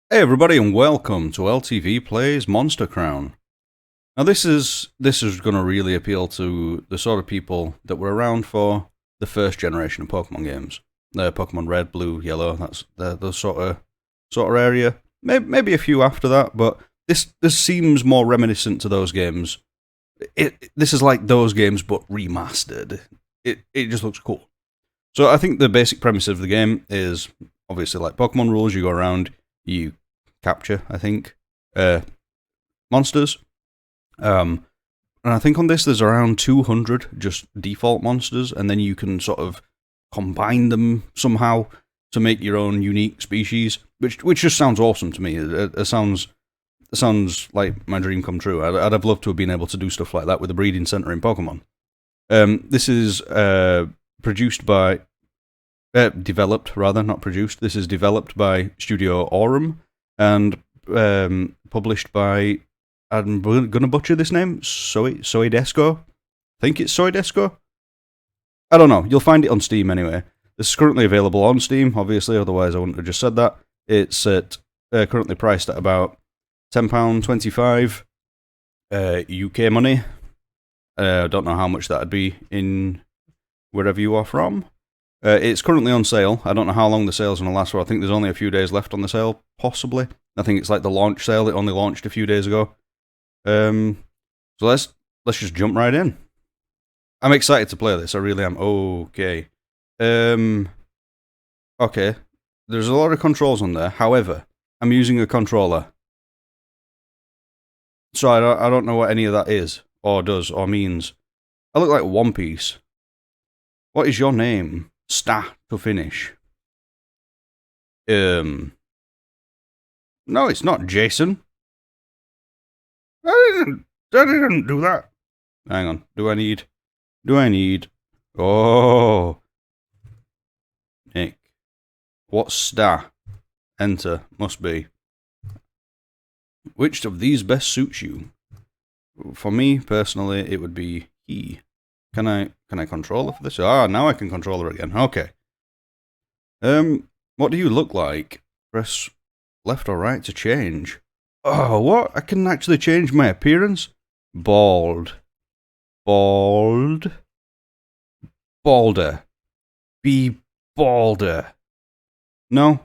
Hey everybody, and welcome to LTV Plays Monster Crown. Now this is going to really appeal to the sort of people that were around for the first generation of Pokemon games. Pokemon Red, Blue, Yellow. That's the sort of area. Maybe a few after that, but this seems more reminiscent to those games. This is like those games but remastered. It just looks cool. So I think the basic premise of the game is obviously like Pokemon rules. You go around, you capture, I think, monsters. And I think on this there's around 200 just default monsters, and then you can sort of combine them somehow to make your own unique species, which just sounds awesome to me. It sounds like my dream come true. I'd have loved to have been able to do stuff like that with a breeding center in Pokemon. This is developed rather, not produced. This is developed by Studio Aurum and published by, I'm going to butcher this name, Soidesco. I think it's Soidesco. I don't know. You'll find it on Steam anyway. This is currently available on Steam, obviously, otherwise I wouldn't have just said that. It's currently priced at about £10.25 UK money. I don't know how much that would be in wherever you are from. It's currently on sale. I don't know how long the sale's going to last for. I think there's only a few days left on the sale, possibly. I think it's like the launch sale. It only launched a few days ago. So let's just jump right in. I'm excited to play this. I really am. Okay. Okay. There's a lot of controls on there. However, I'm using a controller. So I don't know what any of that is, or does, or means. I look like One Piece. What is your name? Start to finish. No, it's not Jason. I didn't do that. Hang on. Do I need? Oh. Nick. What star? Enter. Must be. Which of these best suits you? For me, personally, it would be he. Can I control her for this? Ah, now I can control her again. Okay. What do you look like? Press left or right to change. Oh, what? I can actually change my appearance? Bald. Balder. Be balder. No?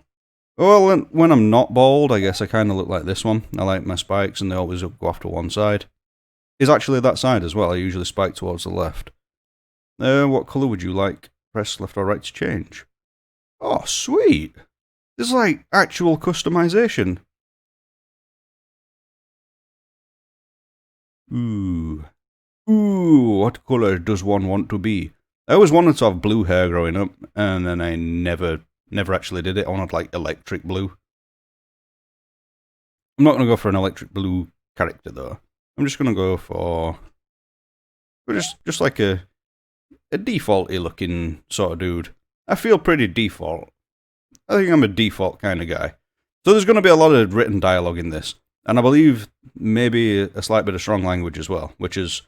Well, when I'm not bald, I guess I kind of look like this one. I like my spikes and they always go off to one side. It's actually that side as well. I usually spike towards the left. What colour would you like? Press left or right to change. Oh, sweet. There's like actual customization. Ooh, what colour does one want to be? I always wanted to have blue hair growing up, and then I never actually did it. I wanted like electric blue. I'm not going to go for an electric blue character though. I'm just going to go for just like a defaulty looking sort of dude. I feel pretty default. I think I'm a default kind of guy. So there's going to be a lot of written dialogue in this. And I believe maybe a slight bit of strong language as well, which is,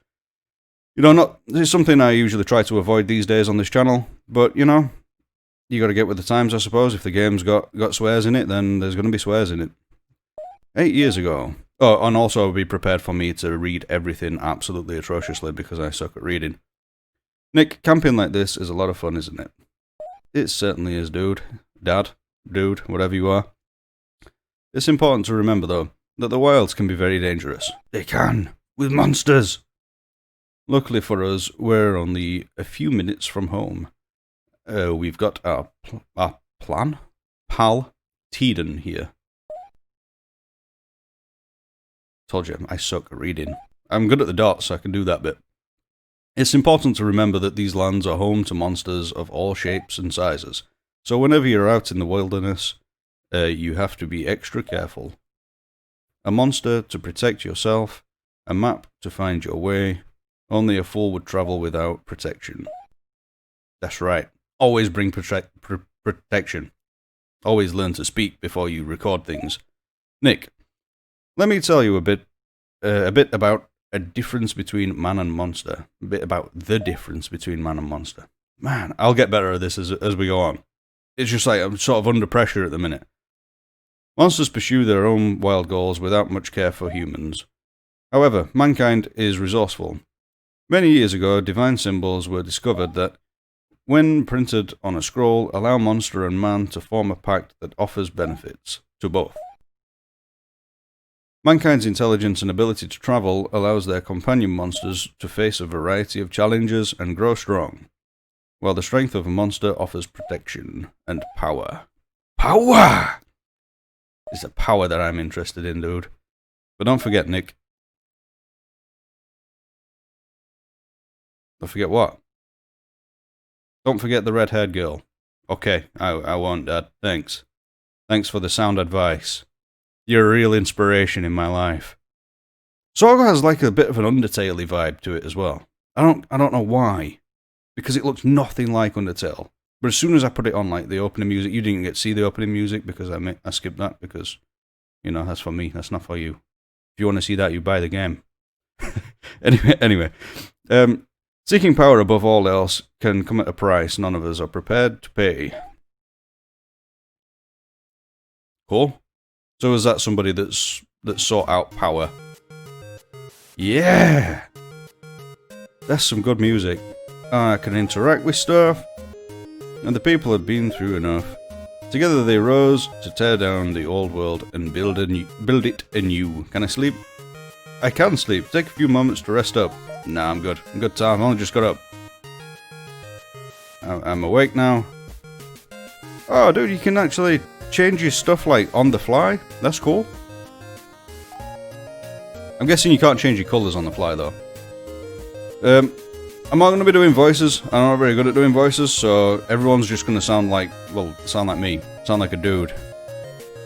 it's something I usually try to avoid these days on this channel. But, you got to get with the times, I suppose. If the game's got swears in it, then there's going to be swears in it. 8 years ago. Oh, and also be prepared for me to read everything absolutely atrociously because I suck at reading. Nick, camping like this is a lot of fun, isn't it? It certainly is, dude. Dad, dude, whatever you are. It's important to remember, though, that the wilds can be very dangerous. They can, with monsters. Luckily for us, we're only a few minutes from home. We've got our pal, Teeden here. Told you, I suck at reading. I'm good at the dots, so I can do that bit. It's important to remember that these lands are home to monsters of all shapes and sizes. So whenever you're out in the wilderness, you have to be extra careful. A monster to protect yourself, a map to find your way. Only a fool would travel without protection. That's right. Always bring protection. Always learn to speak before you record things. Nick, let me tell you a bit about a difference between man and monster. A bit about the difference between man and monster. Man, I'll get better at this as we go on. It's just like I'm sort of under pressure at the minute. Monsters pursue their own wild goals without much care for humans. However, mankind is resourceful. Many years ago, divine symbols were discovered that, when printed on a scroll, allow monster and man to form a pact that offers benefits to both. Mankind's intelligence and ability to travel allows their companion monsters to face a variety of challenges and grow strong, while the strength of a monster offers protection and power. Power! It's the power that I'm interested in, dude. But don't forget, Nick. Don't forget what? Don't forget the red-haired girl. Okay, I won't, Dad. Thanks. Thanks for the sound advice. You're a real inspiration in my life. Sorgo has like a bit of an Undertale-y vibe to it as well. I don't know why. Because it looks nothing like Undertale. But as soon as I put it on, like the opening music, you didn't get to see the opening music because I skipped that because, you know, that's for me. That's not for you. If you want to see that, you buy the game. Anyway. Seeking power above all else can come at a price none of us are prepared to pay. Cool. So is that somebody that sought out power? Yeah! That's some good music. I can interact with stuff. And the people had been through enough. Together they rose to tear down the old world and build it anew. Can I sleep? I can sleep. Take a few moments to rest up. Nah, I'm good. I'm good, Tom. I've only just got up. I'm awake now. Oh, dude, you can actually change your stuff, like, on the fly? That's cool. I'm guessing you can't change your colours on the fly, though. I'm not going to be doing voices. I'm not very good at doing voices, so everyone's just going to sound like me. Sound like a dude.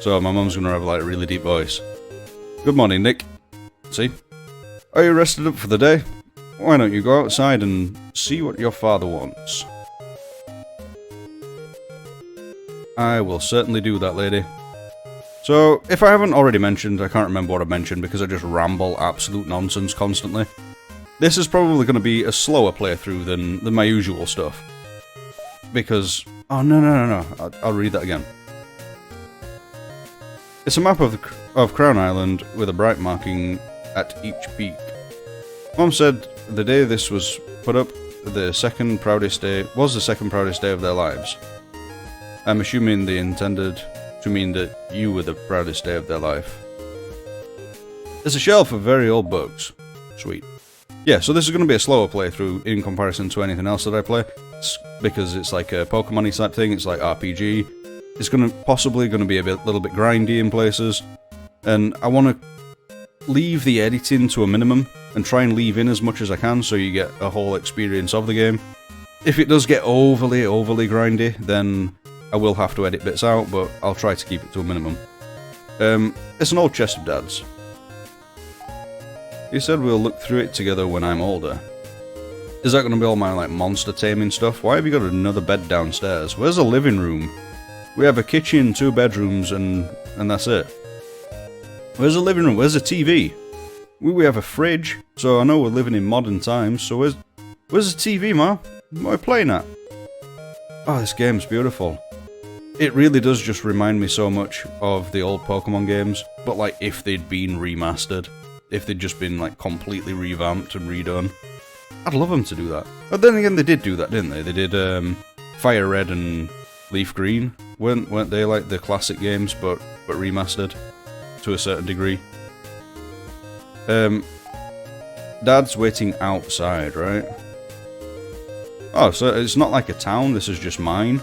So my mum's going to have, like, a really deep voice. Good morning, Nick. See? Are you rested up for the day? Why don't you go outside and see what your father wants? I will certainly do that, lady. So, if I haven't already mentioned, I can't remember what I mentioned because I just ramble absolute nonsense constantly. This is probably going to be a slower playthrough than my usual stuff. Because... oh, no. I'll read that again. It's a map of Crown Island with a bright marking at each peak. Mom said the day this was put up, was the second proudest day of their lives. I'm assuming they intended to mean that you were the proudest day of their life. There's a shelf of very old books. Sweet. Yeah, so this is going to be a slower playthrough in comparison to anything else that I play, because it's like a Pokemon-y type thing, it's like RPG. It's possibly going to be a little bit grindy in places, and I want to leave the editing to a minimum and try and leave in as much as I can so you get a whole experience of the game. If it does get overly grindy, then I will have to edit bits out, but I'll try to keep it to a minimum. It's an old chest of Dad's. He said we'll look through it together when I'm older. Is that going to be all my like monster taming stuff? Why have you got another bed downstairs? Where's the living room? We have a kitchen, 2 bedrooms, and that's it. Where's the living room? Where's the TV? We have a fridge, so I know we're living in modern times, so where's the TV, Ma? What are we playing at? Oh, this game's beautiful. It really does just remind me so much of the old Pokemon games, but like if they'd been remastered. If they'd just been like completely revamped and redone. I'd love them to do that. But then again, they did do that, didn't they? They did Fire Red and Leaf Green. Weren't they like the classic games, but remastered to a certain degree? Dad's waiting outside, right? Oh, so it's not like a town, this is just mine.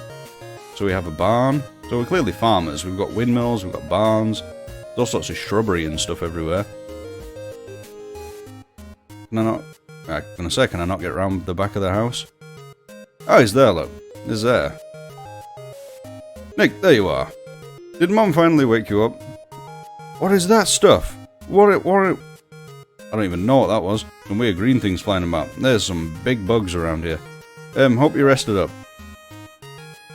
So we have a barn. So we're clearly farmers. We've got windmills, we've got barns. There's all sorts of shrubbery and stuff everywhere. Can I not... I was gonna say, can I not get around the back of the house? Oh, he's there, look. He's there. Nick, there you are. Did Mom finally wake you up? What is that stuff? What I don't even know what that was. Some weird green things flying about. There's some big bugs around here. Hope you rested up.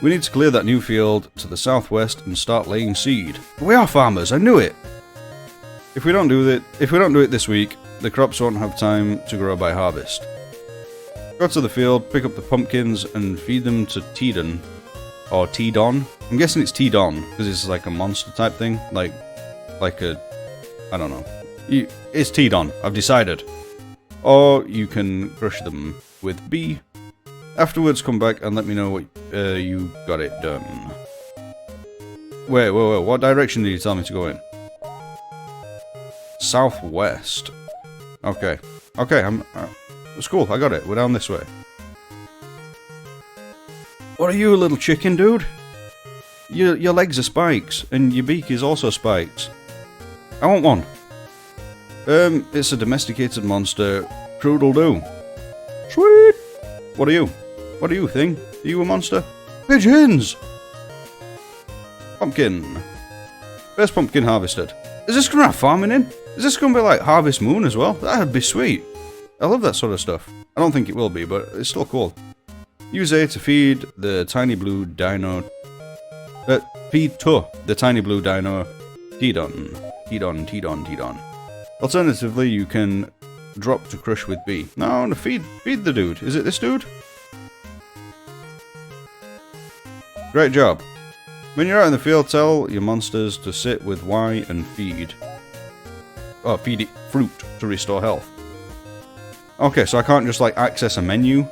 We need to clear that new field to the southwest and start laying seed. We are farmers, I knew it! If we don't do it this week, the crops won't have time to grow by harvest. Go to the field, pick up the pumpkins, and feed them to Teeden. or T-Don. I'm guessing it's T-Don, because it's like a monster type thing. Like a... I don't know. It's T-Don, I've decided. Or you can crush them with B. Afterwards, come back and let me know what you got it done. Wait, what direction did you tell me to go in? Southwest. Okay, it's cool, I got it. We're down this way. What are you, little chicken dude? Your legs are spikes, and your beak is also spikes. I want one. It's a domesticated monster. Crude'll do. Sweet! What are you? What are you, thing? Are you a monster? Pigeons! Pumpkin. First pumpkin harvested. Is this gonna have farming in? Is this gonna be like Harvest Moon as well? That'd be sweet. I love that sort of stuff. I don't think it will be, but it's still cool. Use A to feed the tiny blue dino... feed to the tiny blue dino T-Don. T-Don. Alternatively, you can drop to crush with B. No, feed the dude. Is it this dude? Great job. When you're out in the field, tell your monsters to sit with Y and feed. Oh, feed it fruit to restore health. Okay, so I can't just like access a menu.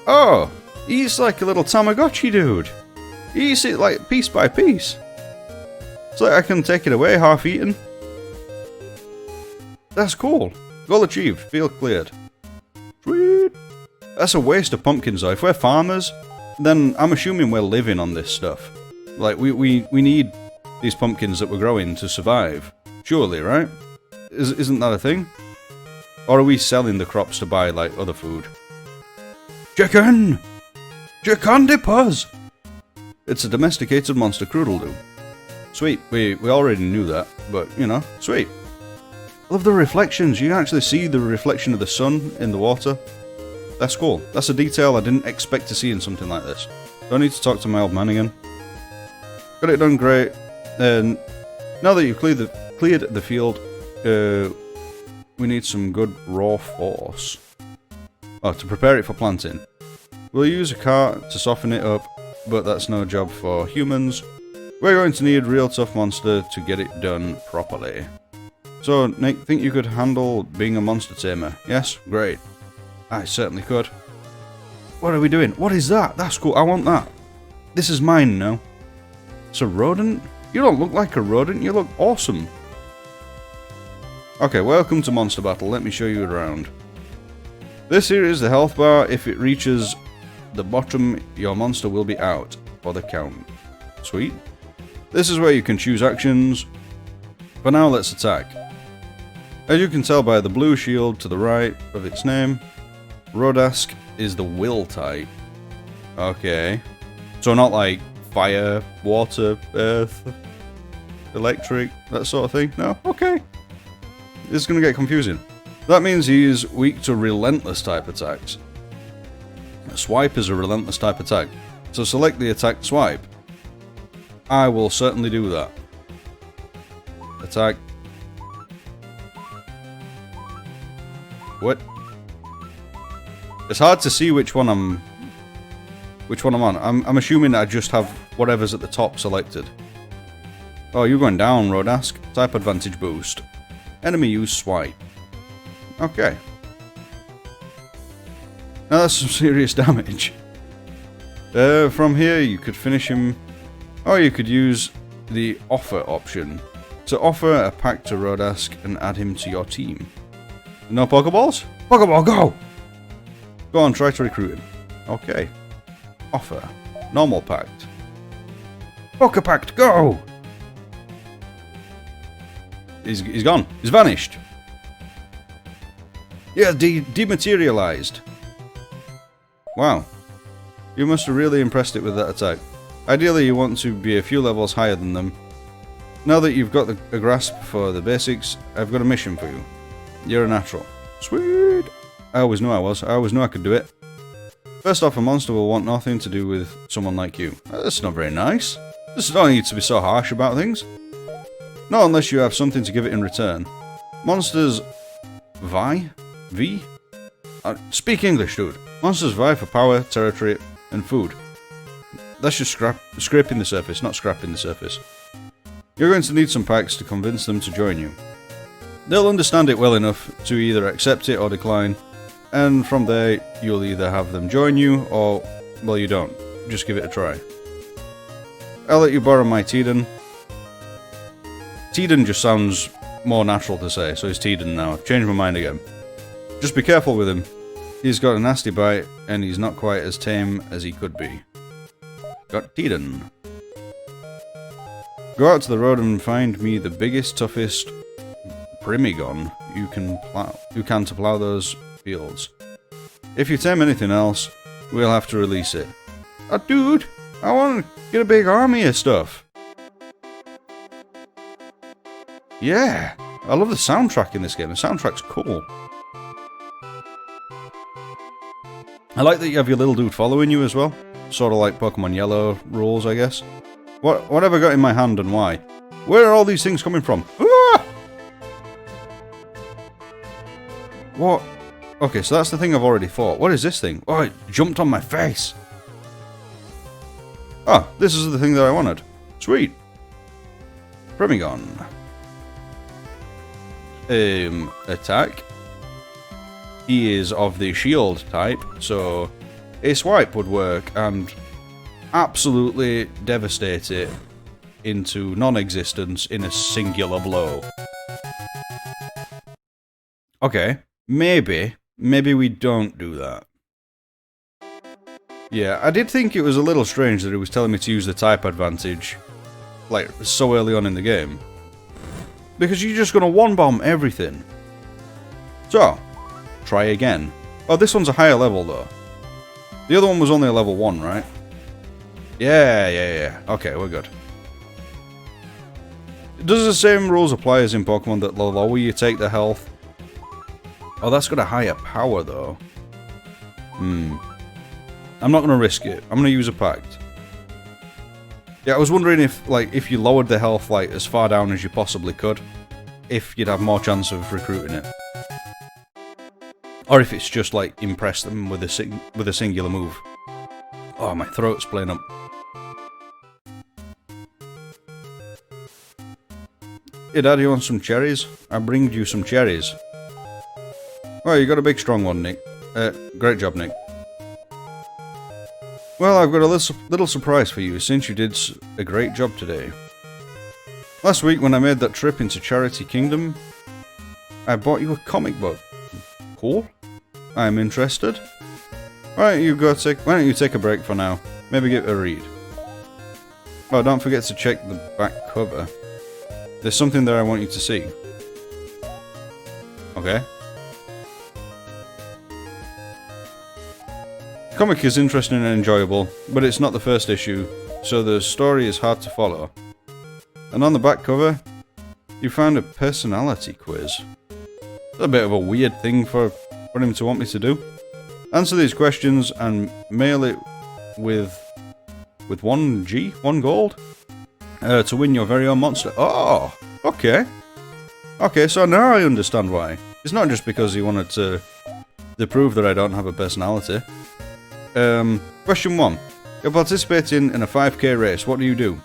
Oh, he's like a little Tamagotchi dude. He eats it like piece by piece. So I can take it away half eaten. That's cool. Goal achieved. Field cleared. Sweet. That's a waste of pumpkins though. If we're farmers, then I'm assuming we're living on this stuff. Like we need these pumpkins that we're growing to survive. Surely, right? Isn't that a thing? Or are we selling the crops to buy like other food? Chicken! Chicken dippers! It's a domesticated monster, Crude'll do. Sweet, we already knew that, but, you know, sweet. I love the reflections, you can actually see the reflection of the sun in the water. That's cool. That's a detail I didn't expect to see in something like this. Don't need to talk to my old man again. Got it done great. And now that you've cleared the field, we need some good raw force. Oh, to prepare it for planting. We'll use a cart to soften it up, but that's no job for humans. We're going to need a real tough monster to get it done properly. So, Nick, think you could handle being a monster tamer? Yes? Great. I certainly could. What are we doing? What is that? That's cool. I want that. This is mine now. It's a rodent? You don't look like a rodent. You look awesome. Okay, welcome to Monster Battle. Let me show you around. This here is the health bar. If it reaches the bottom, your monster will be out for the count. Sweet. This is where you can choose actions. For now, let's attack. As you can tell by the blue shield to the right of its name, Rodask is the will type. Okay. So not like fire, water, earth, electric, that sort of thing? No? Okay. This is going to get confusing. That means he's weak to relentless type attacks. Swipe is a relentless type attack. So select the attack swipe. I will certainly do that. Attack. What? It's hard to see which one I'm on. I'm assuming I just have whatever's at the top selected. Oh, you're going down, Rodask. Type advantage boost. Enemy use swipe. Okay. Now that's some serious damage. From here you could finish him, or you could use the offer option to offer a pack to Rodask and add him to your team. No Pokeballs? Pokeball, go! Go on, try to recruit him. Okay. Offer. Normal pact. Pokepact, go! He's gone. He's vanished. Yeah, dematerialized. Wow. You must have really impressed it with that attack. Ideally, you want to be a few levels higher than them. Now that you've got a grasp for the basics, I've got a mission for you. You're a natural. Sweet! I always knew I was. I always knew I could do it. First off, a monster will want nothing to do with someone like you. That's not very nice. Just don't need to be so harsh about things. Not unless you have something to give it in return. Monsters... Vi? V? Speak English, dude. Monsters vie for power, territory, and food. That's just scraping the surface, not scrapping the surface. You're going to need some packs to convince them to join you. They'll understand it well enough to either accept it or decline, and from there you'll either have them join you or, well, you don't. Just give it a try. I'll let you borrow my Teeden. Teeden just sounds more natural to say, so it's Teeden now. I've changed my mind again. Just be careful with him. He's got a nasty bite, and he's not quite as tame as he could be. Got Teeden. Go out to the road and find me the biggest, toughest Primigon you can to plough those fields. If you tame anything else, we'll have to release it. Oh, dude, I want to get a big army of stuff. Yeah, I love the soundtrack in this game. The soundtrack's cool. I like that you have your little dude following you as well. Sort of like Pokemon Yellow rules, I guess. What have I got in my hand and why? Where are all these things coming from? Ah! What? Okay, so that's the thing I've already fought. What is this thing? Oh, it jumped on my face. Ah, this is the thing that I wanted. Sweet. Primigon. Attack. He is of the shield type, so a swipe would work and absolutely devastate it into non-existence in a singular blow. Okay, maybe we don't do that. Yeah, I did think it was a little strange that it was telling me to use the type advantage, like, so early on in the game. Because you're just gonna one-bomb everything. So, try again. Oh, this one's a higher level, though. The other one was only a level 1, right? Yeah. Okay, we're good. Does the same rules apply as in Pokemon that the lower you take the health? Oh, that's got a higher power, though. I'm not going to risk it. I'm going to use a Pact. Yeah, I was wondering if you lowered the health, like, as far down as you possibly could, if you'd have more chance of recruiting it. Or if it's just, like, impress them with a singular move. Oh, my throat's playing up. Hey, Dad, you want some cherries? I bring you some cherries. Oh, you got a big strong one, Nick. Great job, Nick. Well, I've got a little surprise for you, since you did a great job today. Last week, when I made that trip into Charity Kingdom, I bought you a comic book. Cool. I'm interested. Why don't you take a break for now? Maybe give it a read. Oh, don't forget to check the back cover. There's something there I want you to see. Okay. The comic is interesting and enjoyable, but it's not the first issue, so the story is hard to follow. And on the back cover, you found a personality quiz. It's a bit of a weird thing for him to want me to do. Answer these questions and mail it with 1 gold to win your very own monster. Oh, okay. Okay, so now I understand why. It's not just because he wanted to prove that I don't have a personality. Question 1. You're participating in a 5k race. What do you do?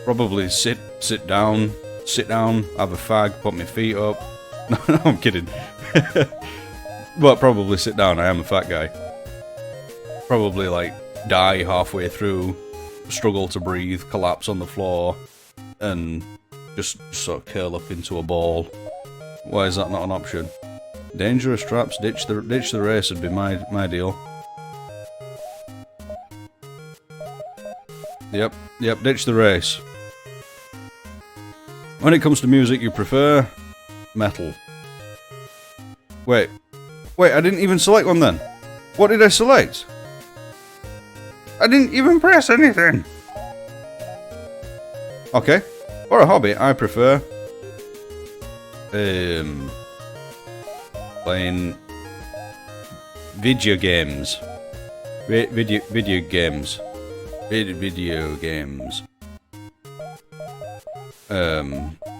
Probably sit down, have a fag, put my feet up. No, I'm kidding. Well, probably sit down. I am a fat guy. Probably, like, die halfway through, struggle to breathe, collapse on the floor, and just sort of curl up into a ball. Why is that not an option? Dangerous traps, ditch the race would be my deal. Yep, ditch the race. When it comes to music, you prefer metal. Wait, I didn't even select one then. What did I select? I didn't even press anything. Okay, for a hobby, I prefer playing video games. Video games.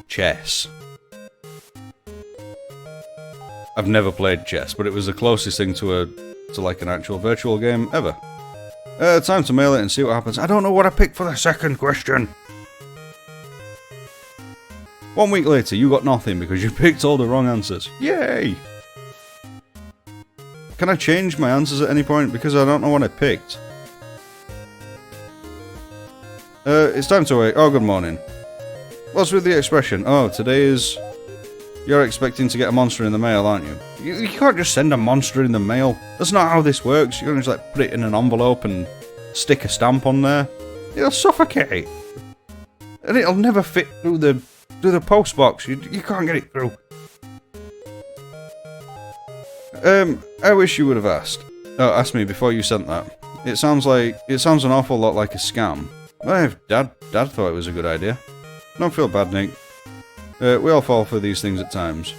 Chess. I've never played chess, but it was the closest thing to like an actual virtual game ever. Time to mail it and see what happens. I don't know what I picked for the second question. 1 week later, you got nothing because you picked all the wrong answers. Yay! Can I change my answers at any point? Because I don't know what I picked. It's time to wait. Oh, good morning. What's with the expression? Oh, today is... You're expecting to get a monster in the mail, aren't you? You can't just send a monster in the mail. That's not how this works. You're gonna just like put it in an envelope and stick a stamp on there. It'll suffocate. And it'll never fit through the post box. You can't get it through. I wish you would have asked. Oh, asked me before you sent that. It sounds an awful lot like a scam. Well, if Dad thought it was a good idea. Don't feel bad, Nick. We all fall for these things at times.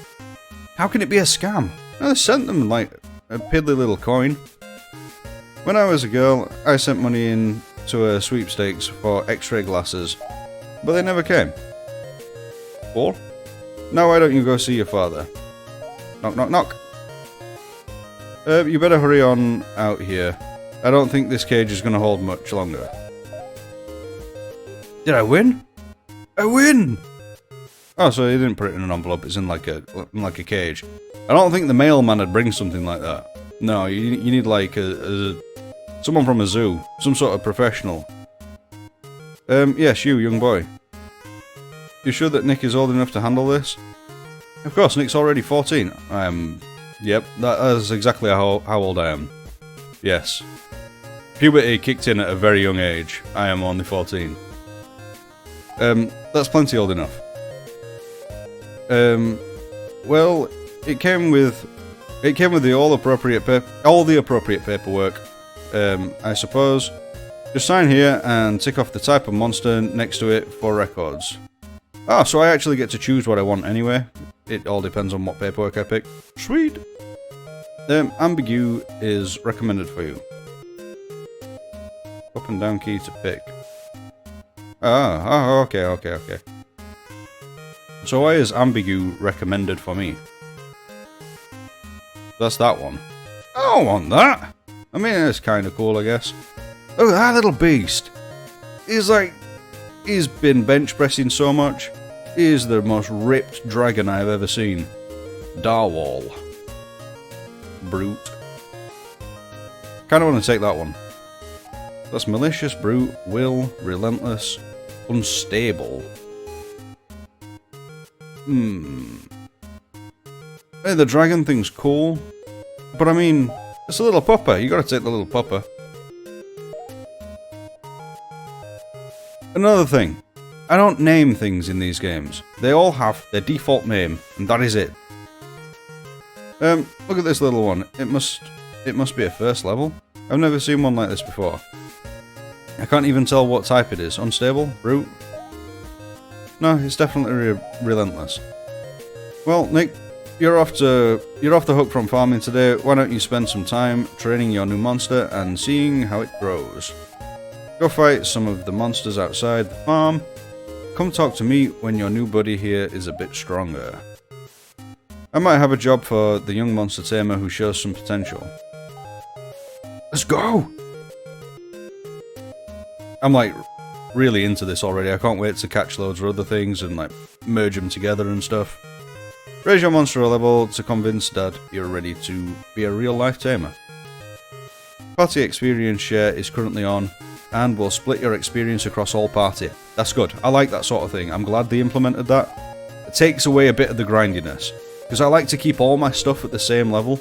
How can it be a scam? No, they sent them like a piddly little coin. When I was a girl, I sent money in to a sweepstakes for X-ray glasses, but they never came. Or? Now why don't you go see your father? Knock, knock, knock. You better hurry on out here. I don't think this cage is going to hold much longer. Did I win? I win! Oh, so he didn't put it in an envelope, it's in like a cage. I don't think the mailman would bring something like that. No, you need like someone from a zoo, some sort of professional. Yes, you, young boy. You sure that Nick is old enough to handle this? Of course, Nick's already 14. Yep, that is exactly how old I am. Yes. Puberty kicked in at a very young age. I am only 14. That's plenty old enough. Well, it came with all the appropriate paperwork. I suppose. Just sign here and tick off the type of monster next to it for records. Ah, so I actually get to choose what I want anyway. It all depends on what paperwork I pick. Sweet. Ambigu is recommended for you. Up and down key to pick. Okay. So why is ambigu recommended for me? That's that one. I don't want that. I mean, it's kind of cool, I guess. Oh, that little beast. He's been bench pressing so much. He's the most ripped dragon I've ever seen. Darwall. Brute. Kinda want to take that one. That's malicious, brute, will, relentless, unstable. Hey, the dragon thing's cool. But I mean, it's a little pupper. You gotta take the little pupper. Another thing. I don't name things in these games. They all have their default name, and that is it. Look at this little one. It must be a first level. I've never seen one like this before. I can't even tell what type it is. Unstable? Brute? No, it's definitely relentless. Well, Nick, you're off the hook from farming today. Why don't you spend some time training your new monster and seeing how it grows? Go fight some of the monsters outside the farm. Come talk to me when your new buddy here is a bit stronger. I might have a job for the young monster tamer who shows some potential. Let's go! I'm like really into this already. I can't wait to catch loads of other things and like merge them together and stuff. Raise your monster a level to convince Dad you're ready to be a real life tamer. Party experience share is currently on, and we'll split your experience across all party. That's good. I like that sort of thing. I'm glad they implemented that. It takes away a bit of the grindiness, because I like to keep all my stuff at the same level.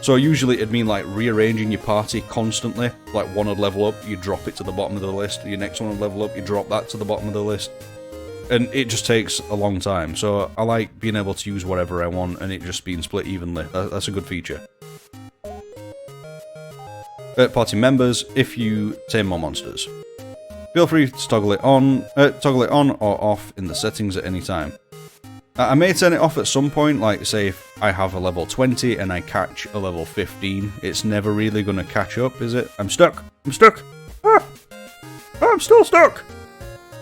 So usually it'd mean like rearranging your party constantly. Like one would level up, you drop it to the bottom of the list. Your next one would level up, you drop that to the bottom of the list. And it just takes a long time. So I like being able to use whatever I want and it just being split evenly. That's a good feature. Party members, if you tame more monsters. Feel free to toggle it on or off in the settings at any time. I may turn it off at some point, like say if I have a level 20 and I catch a level 15, it's never really going to catch up, is it? I'm stuck! I'm stuck! Ah! I'm still stuck!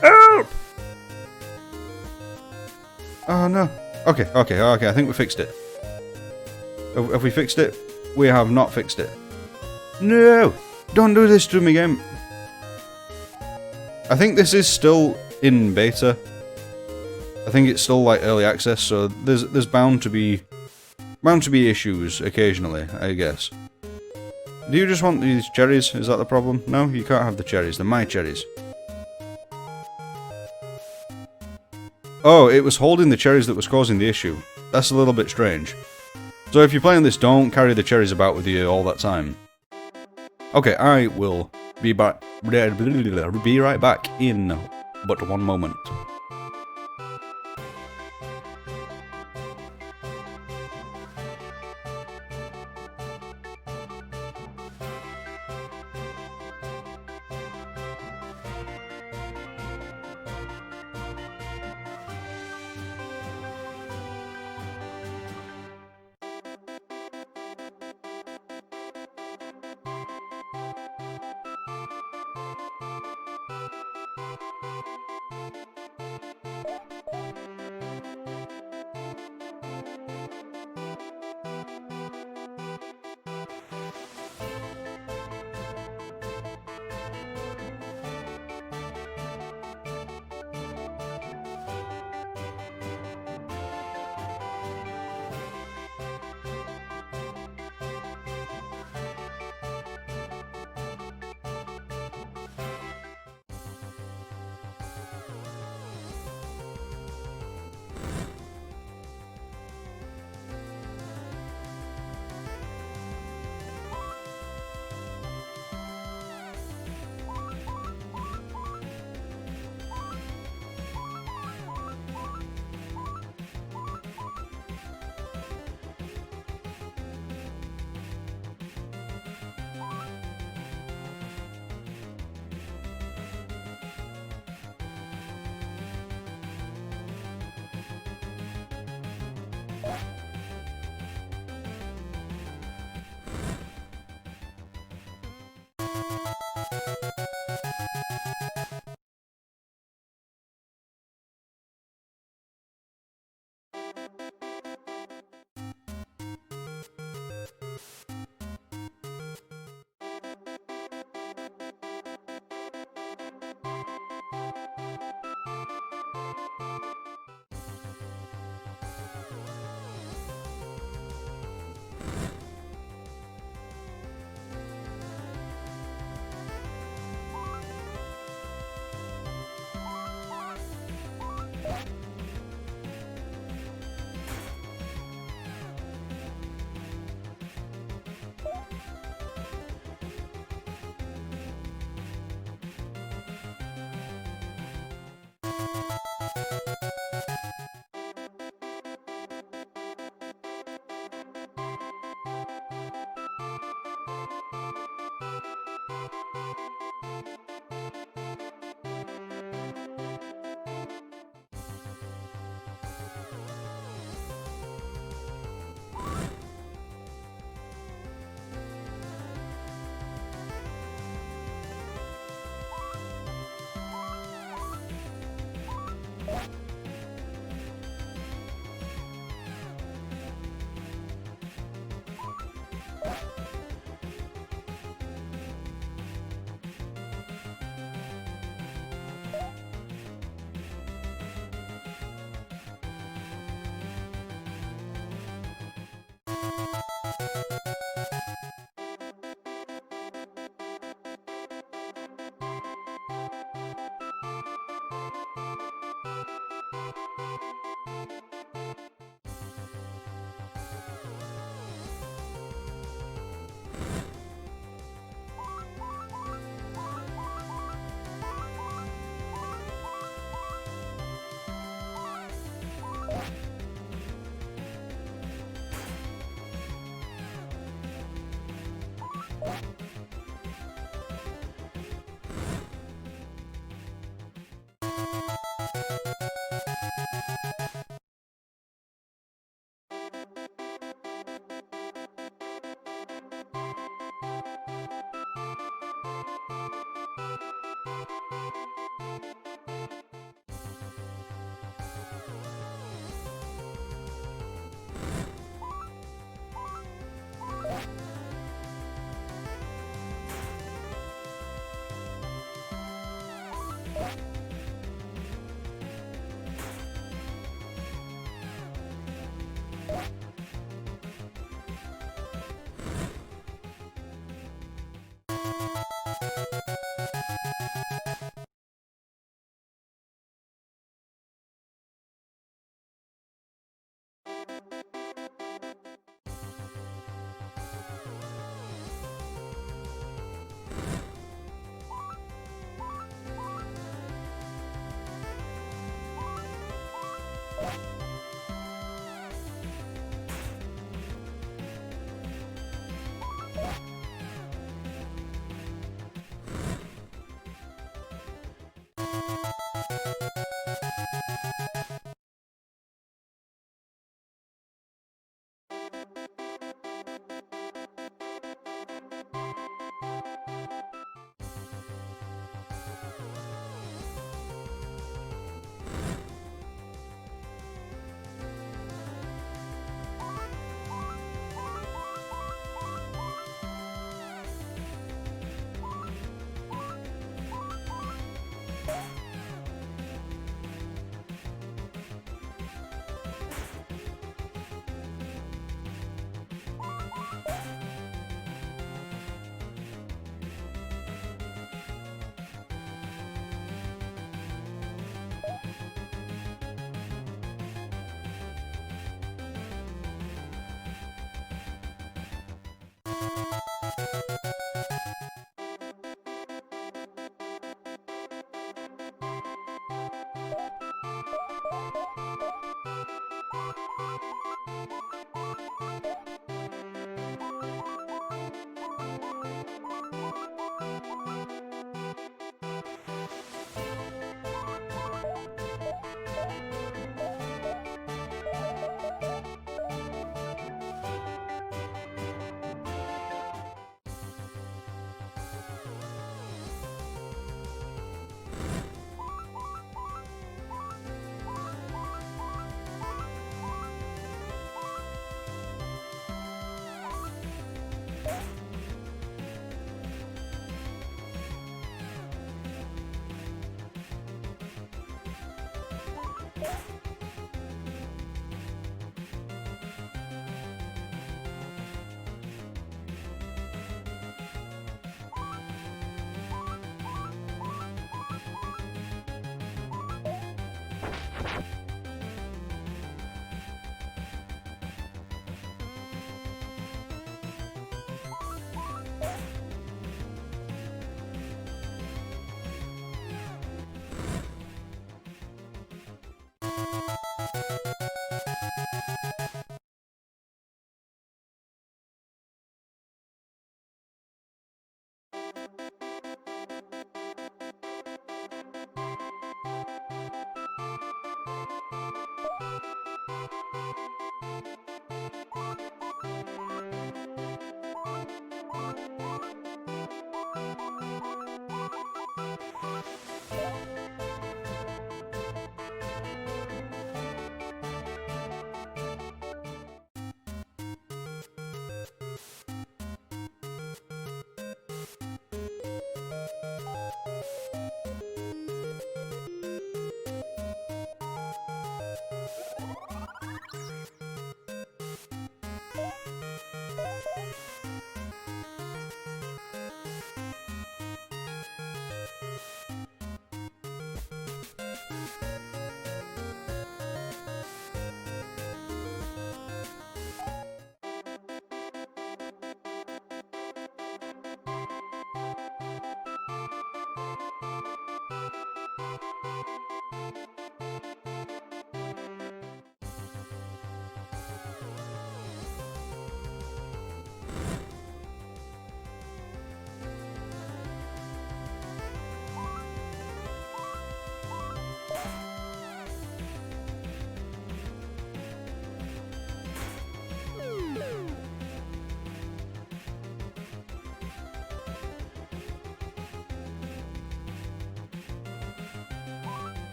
Help! Oh no. Okay, I think we fixed it. Have we fixed it? We have not fixed it. No! Don't do this to me again. I think this is still in beta. I think it's still like early access, so there's bound to be issues occasionally, I guess. Do you just want these cherries? Is that the problem? No, you can't have the cherries. They're my cherries. Oh, it was holding the cherries that was causing the issue. That's a little bit strange. So if you're playing this, don't carry the cherries about with you all that time. Okay, I will be right back in but one moment.